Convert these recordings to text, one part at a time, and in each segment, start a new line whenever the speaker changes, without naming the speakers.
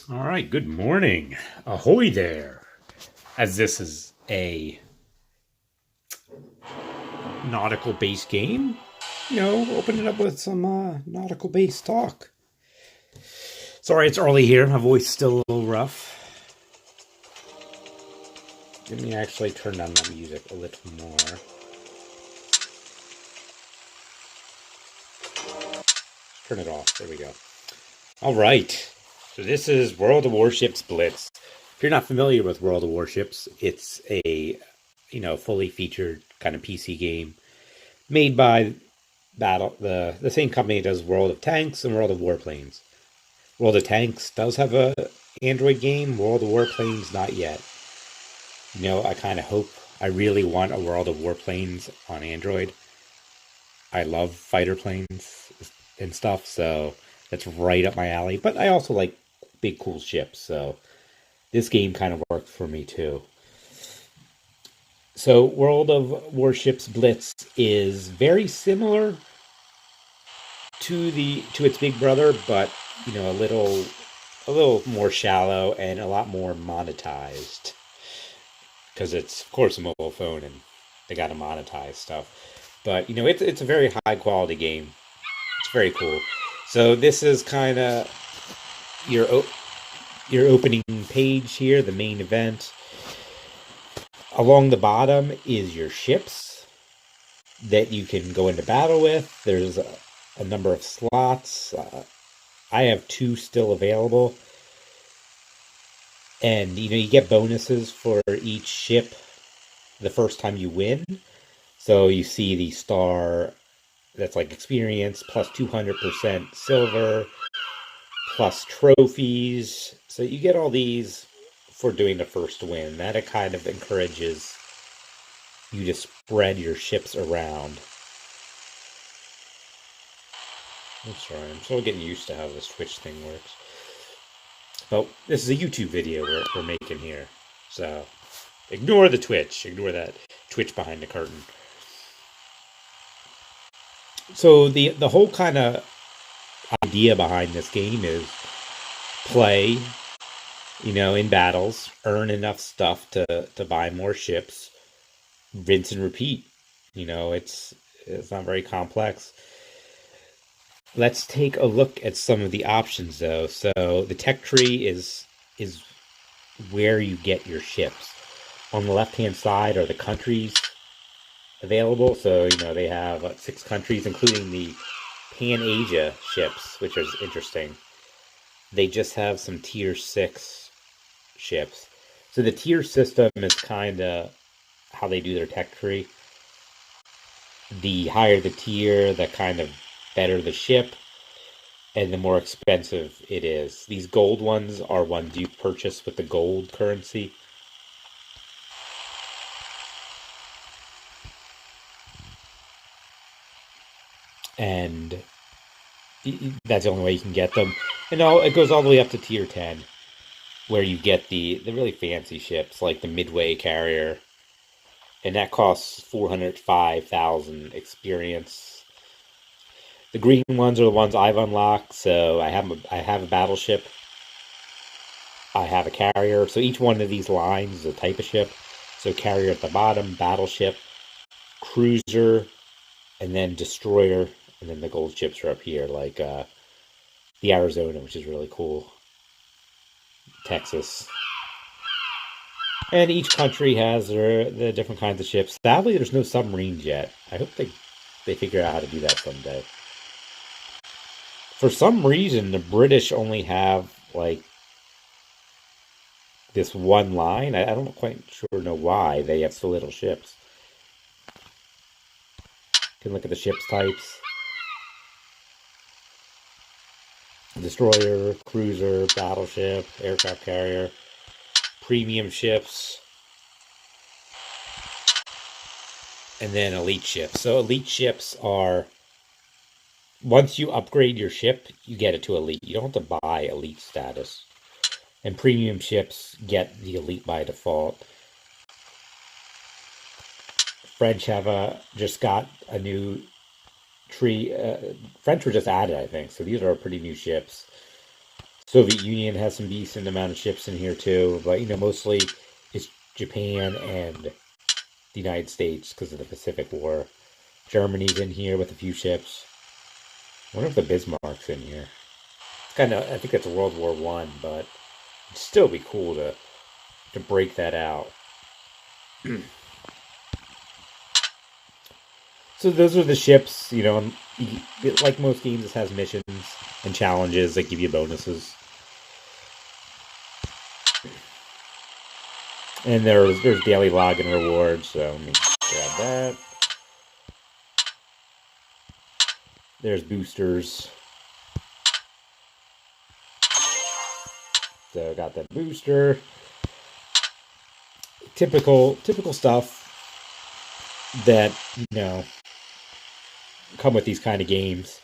All right, good morning. Ahoy there. As this is a nautical based game, open it up with some nautical based talk. Sorry it's early here. My voice is still a little rough. Let me actually turn down the music a little more. Turn it off. There we go. All right. So this is World of Warships Blitz. If you're not familiar with World of Warships, it's a fully featured kind of PC game made by the same company that does World of Tanks and World of Warplanes. World of Tanks does have a Android game. World of Warplanes not yet. I kind of hope. I really want a World of Warplanes on Android. I love fighter planes and stuff, so that's right up my alley. But I also like big cool ships, so this game kind of worked for me too. So World of Warships Blitz is very similar to its big brother, but a little more shallow and a lot more monetized, because it's of course a mobile phone and they got to monetize stuff. But it's a very high quality game. It's very cool. So this is kind of your opening page here, the main event. Along the bottom is your ships that you can go into battle with. There's a number of slots. I have 2 still available. And you get bonuses for each ship the first time you win. So you see the star that's like experience plus 200% silver plus trophies. So you get all these for doing the first win. That it kind of encourages you to spread your ships around. I'm sorry, I'm still getting used to how this Twitch thing works. But this is a YouTube video we're making here. So ignore the Twitch. Ignore that Twitch behind the curtain. So the whole kind of idea behind this game is play, in battles, earn enough stuff to buy more ships, rinse and repeat. It's not very complex. Let's take a look at some of the options though. So the tech tree is where you get your ships. On the left-hand side are the countries available. So, they have 6 countries, including the Pan-Asia ships, which is interesting. They just have some tier 6 ships. So the tier system is kind of how they do their tech tree. The higher the tier, the kind of better the ship, and the more expensive it is. These gold ones are ones you purchase with the gold currency. And that's the only way you can get them. And it goes all the way up to tier 10, where you get the really fancy ships, like the Midway carrier. And that costs 405,000 experience. The green ones are the ones I've unlocked. So I have a battleship. I have a carrier. So each one of these lines is a type of ship. So carrier at the bottom, battleship, cruiser, and then destroyer. And then the gold ships are up here, like the Arizona, which is really cool. Texas. And each country has the different kinds of ships. Sadly, there's no submarines yet. I hope they figure out how to do that someday. For some reason, the British only have, like, this one line. I don't quite sure know why they have so little ships. You can look at the ships types. Destroyer, cruiser, battleship, aircraft carrier, premium ships, and then elite ships. So elite ships are, once you upgrade your ship, you get it to elite. You don't have to buy elite status. And premium ships get the elite by default. French just got a new tree. French were just added, I think. So these are pretty new ships. Soviet Union has some decent amount of ships in here too, but mostly it's Japan and the United States because of the Pacific War. Germany's in here with a few ships. I wonder if the Bismarck's in here. It's kind of, I think that's World War One, but it'd still be cool to break that out. So those are the ships, like most games, this has missions and challenges that give you bonuses. And there's daily login rewards, so let me grab that. There's boosters. So got that booster. Typical stuff that, come with these kind of games.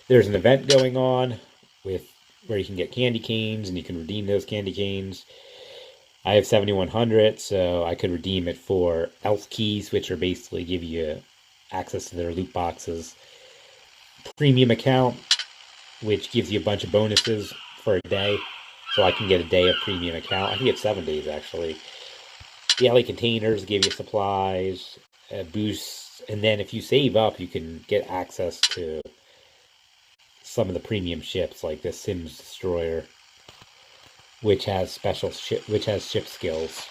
There's an event going on where you can get candy canes and you can redeem those candy canes. I have 7,100, so I could redeem it for elf keys, which are basically give you access to their loot boxes. Premium account, which gives you a bunch of bonuses for a day. So I can get a day of premium account. I can get 7 days, actually. Daily containers give you supplies, boosts, and then if you save up, you can get access to some of the premium ships, like the Sims Destroyer, which has ship skills.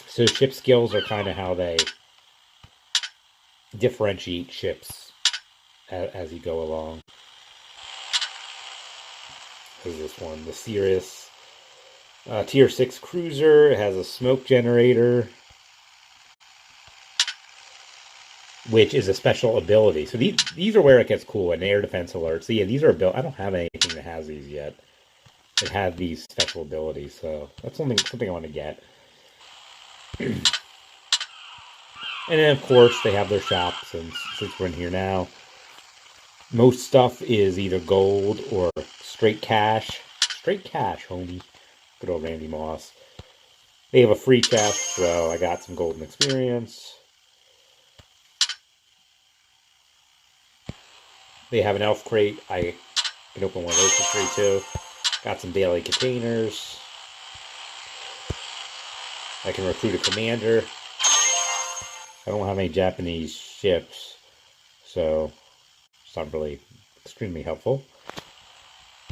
So ship skills are kind of how they differentiate ships as you go along. Is this one, the Cirrus Tier 6 cruiser. It has a smoke generator, which is a special ability. So these are where it gets cool, an air defense alert. So yeah, these are I don't have anything that has these yet. It has these special abilities, so that's something I want to get. And then of course they have their shops, and since we're in here now, most stuff is either gold or straight cash. Straight cash, homie. Good old Randy Moss. They have a free chest, so I got some golden experience. They have an elf crate. I can open one of those for free too. Got some daily containers. I can recruit a commander. I don't have any Japanese ships, so it's not really extremely helpful.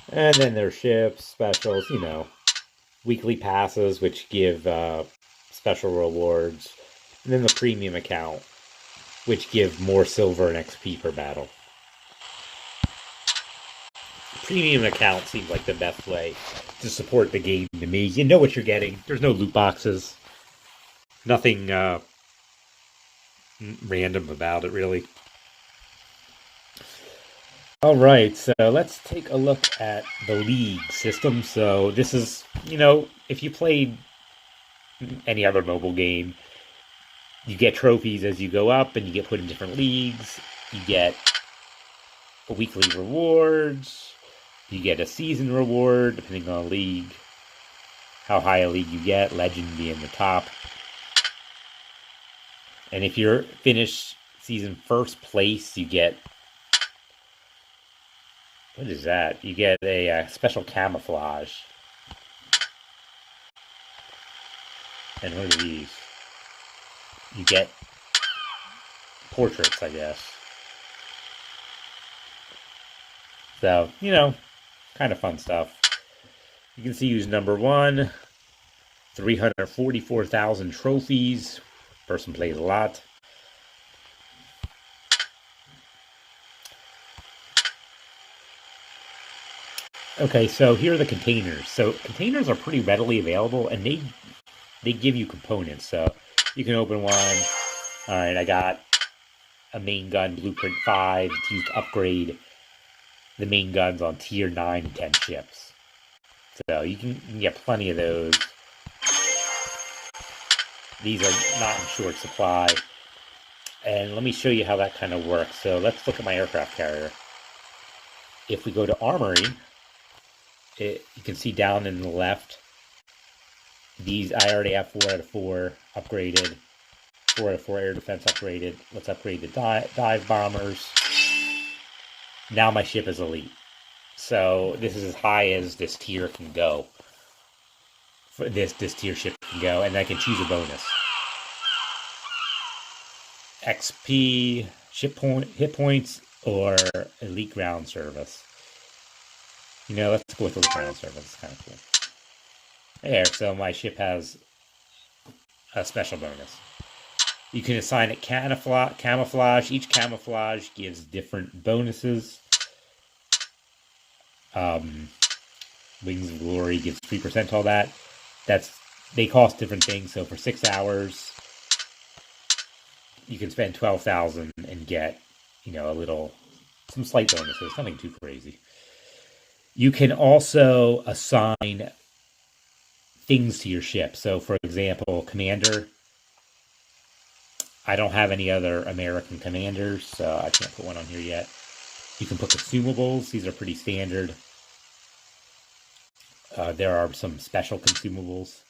And then there's ships, specials, weekly passes, which give special rewards. And then the premium account, which give more silver and XP per battle. Premium account seems like the best way to support the game to me. You know what you're getting. There's no loot boxes. Nothing random about it, really. Alright, so let's take a look at the league system. So this is, if you played any other mobile game, you get trophies as you go up and you get put in different leagues. You get weekly rewards. You get a season reward, depending on the league. How high a league you get, legend being the top. And if you're finished season first place, you get... What is that? You get a special camouflage. And what are these? You get portraits, I guess. So, kind of fun stuff. You can see who's number 1. 344,000 trophies. Person plays a lot. Okay, so here are the containers. So containers are pretty readily available, and they give you components. So you can open one. All right, I got a main gun blueprint 5. It's used to upgrade the main guns on tier 9 and 10 ships. So you can get plenty of those. These are not in short supply. And let me show you how that kind of works. So let's look at my aircraft carrier. If we go to Armory, you can see down in the left, these I already have 4 out of 4 upgraded. 4 out of 4 air defense upgraded. Let's upgrade the dive bombers. Now my ship is elite. So this is as high as this tier can go. For this tier ship can go, and I can choose a bonus. XP, hit points, or elite ground service. Let's go with elite ground service. It's kind of cool. There, so my ship has a special bonus. You can assign it camouflage. Each camouflage gives different bonuses. Wings of Glory gives 3% all that. They cost different things. So for 6 hours, you can spend 12,000 and get, some slight bonuses, nothing too crazy. You can also assign things to your ship. So for example, commander. I don't have any other American commanders, so I can't put one on here yet. You can put consumables. These are pretty standard. There are some special consumables.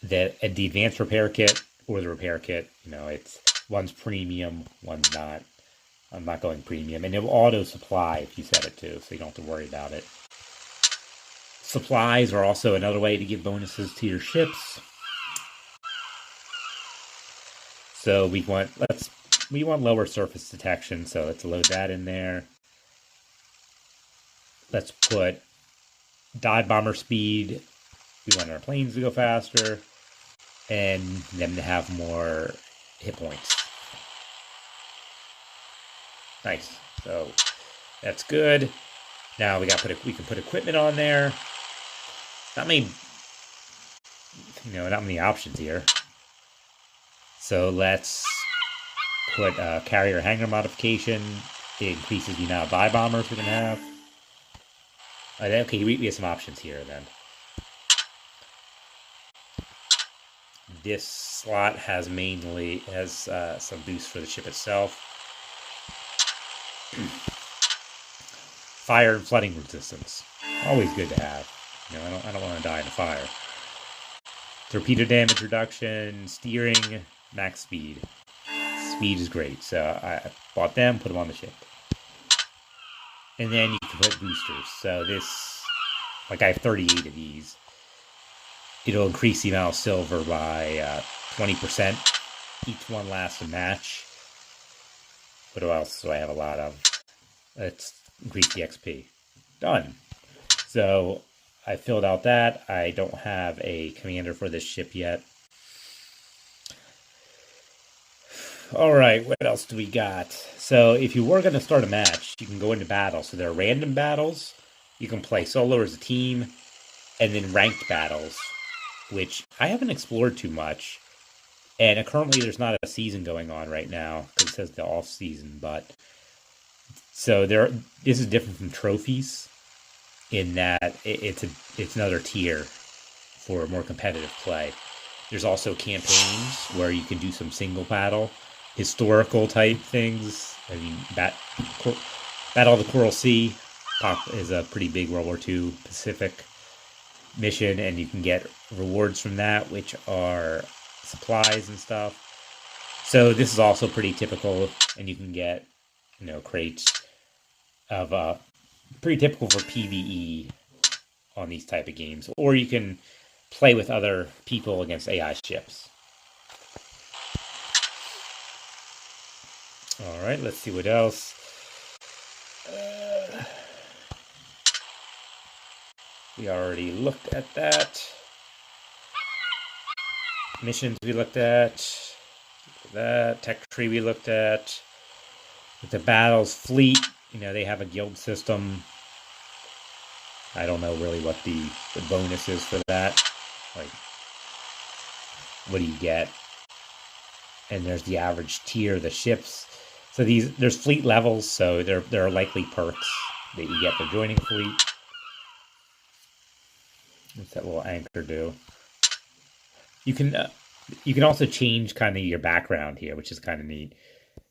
The advanced repair kit or the repair kit, one's premium, one's not. I'm not going premium. And it will auto supply if you set it to, so you don't have to worry about it. Supplies are also another way to give bonuses to your ships. So we want lower surface detection, so let's load that in there. Let's put dive bomber speed. We want our planes to go faster and them to have more hit points. Nice. So that's good. Now we can put equipment on there. Not many options here. So let's put carrier hangar modification. It increases the amount of dive bombers we can have. Okay, we have some options here then. This slot has some boost for the ship itself. Fire and flooding resistance, always good to have. I don't want to die in a fire. Torpedo damage reduction, steering, max speed. Speed is great, so I bought them, put them on the ship. And then you can put boosters. So this, I have 38 of these. It'll increase the amount of silver by 20%. Each one lasts a match. What else do I have a lot of? Let's increase the XP. Done. So I filled out that. I don't have a commander for this ship yet. All right, what else do we got? So if you were going to start a match, you can go into battle. So there are random battles. You can play solo or as a team. And then ranked battles, which I haven't explored too much. And currently there's not a season going on right now because it says the off season. But so this is different from trophies in that it's another tier for more competitive play. There's also campaigns where you can do some single battle, historical type things. I mean, Battle of the Coral Sea is a pretty big World War II Pacific mission, and you can get rewards from that, which are supplies and stuff. So this is also pretty typical, and you can get crates of pretty typical for PvE on these type of games, or you can play with other people against AI ships. All right, let's see what else. We already looked at that. Missions we looked at. That tech tree we looked at. With the battles fleet, they have a guild system. I don't know really what the bonus is for that. What do you get? And there's the average tier of the ships. So there's fleet levels, so there are likely perks that you get for joining fleet. What's that little anchor do? You can also change kind of your background here, which is kind of neat.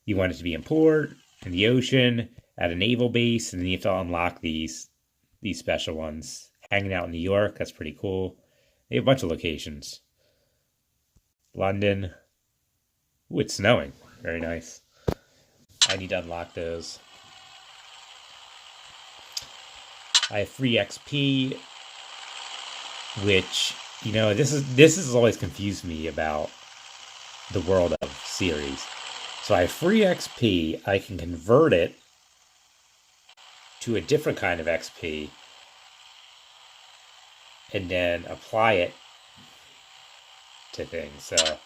You want it to be in port, in the ocean, at a naval base, and then you have to unlock these special ones. Hanging out in New York, that's pretty cool. They have a bunch of locations. London. Ooh, it's snowing. Very nice. I need to unlock those. I have free XP, which, this has always confused me about the World of series. So I have free XP. I can convert it to a different kind of XP and then apply it to things. So